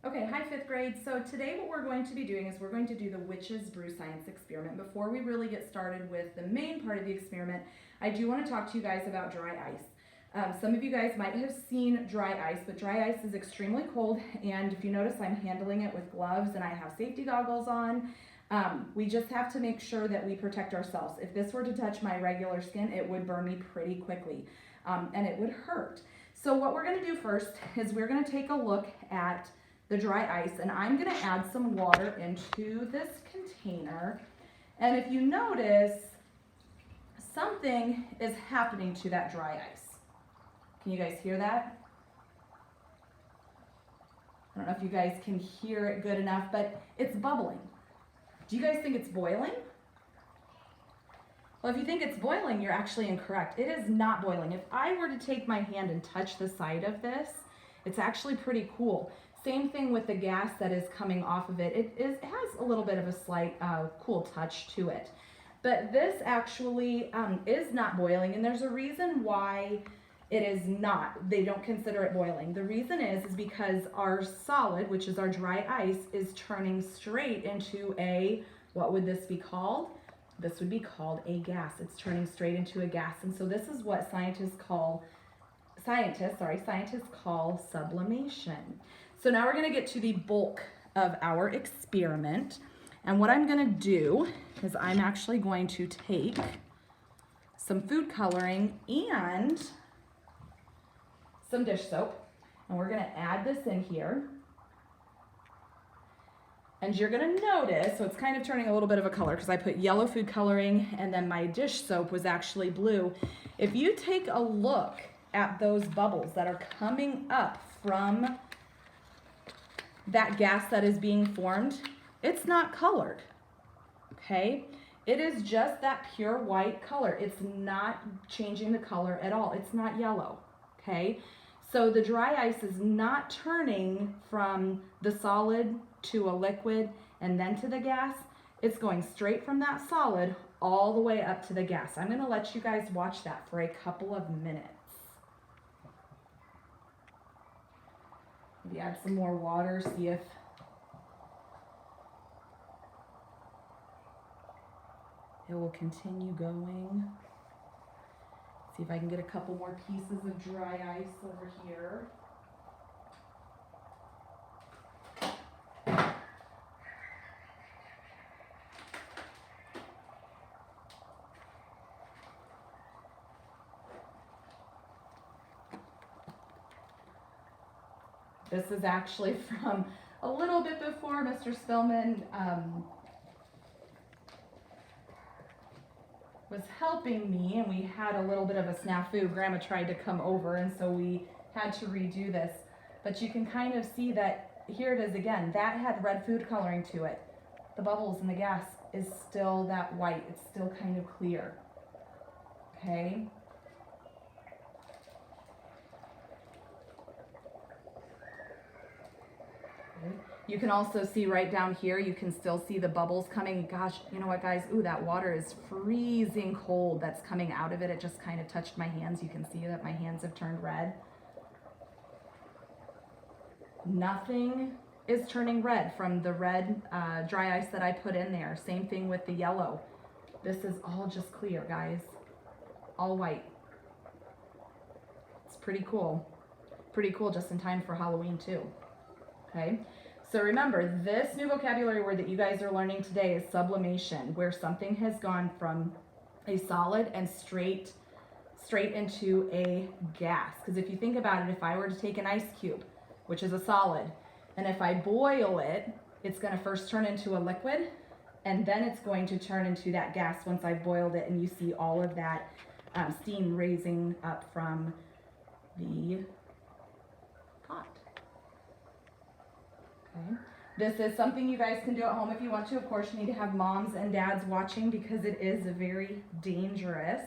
Okay, hi fifth grade. So today what we're going to be doing is we're going to do the witch's brew science experiment. Before we really get started with the main part of the experiment, I do want to talk to you guys about dry ice. Some of you guys might have seen dry ice, but dry ice is extremely cold, and if you notice, I'm handling it with gloves and I have safety goggles on. We just have to make sure that we protect ourselves. If this were to touch my regular skin, it would burn me pretty quickly, and it would hurt. So what we're going to do first is we're going to take a look at the dry ice, and I'm going to add some water into this container. And if you notice, something is happening to that dry ice. Can you guys hear that? I don't know if you guys can hear it good enough, but it's bubbling. Do you guys think it's boiling? Well, if you think it's boiling, you're actually incorrect. It is not boiling. If I were to take my hand and touch the side of this, it's actually pretty cool. Same thing with the gas that is coming off of it. It has a little bit of a slight cool touch to it. But this actually is not boiling, and there's a reason why it is not. They don't consider it boiling. The reason is because our solid, which is our dry ice, is turning straight into a, what would this be called? This would be called a gas. It's turning straight into a gas. And so this is what scientists call sublimation. So now we're going to get to the bulk of our experiment. And what I'm going to do is I'm actually going to take some food coloring and some dish soap, and we're going to add this in here. And you're going to notice, so it's kind of turning a little bit of a color because I put yellow food coloring and then my dish soap was actually blue. If you take a look at those bubbles that are coming up from that gas that is being formed, it's not colored, okay? It is just that pure white color. It's not changing the color at all. It's not yellow, okay? So the dry ice is not turning from the solid to a liquid and then to the gas. It's going straight from that solid all the way up to the gas. I'm gonna let you guys watch that for a couple of minutes. Maybe add some more water, see if it will continue going. See if I can get a couple more pieces of dry ice over here. This is actually from a little bit before Mr. Spillman was helping me, and we had a little bit of a snafu. Grandma tried to come over, and so we had to redo this. But you can kind of see that here it is again. That had red food coloring to it. The bubbles in the gas is still that white. It's still kind of clear. Okay. You can also see right down here, you can still see the bubbles coming. Gosh, you know what guys? Ooh, that water is freezing cold that's coming out of it. It just kind of touched my hands. You can see that my hands have turned red. Nothing is turning red from the red dry ice that I put in there. Same thing with the yellow. This is all just clear, guys. All white. It's pretty cool. Pretty cool just in time for Halloween too. Okay. So remember, this new vocabulary word that you guys are learning today is sublimation, where something has gone from a solid and straight into a gas. Because if you think about it, if I were to take an ice cube, which is a solid, and if I boil it, it's going to first turn into a liquid, and then it's going to turn into that gas once I've boiled it, and you see all of that steam raising up from the pot. Okay. This is something you guys can do at home if you want to. Of course, you need to have moms and dads watching because it is very dangerous.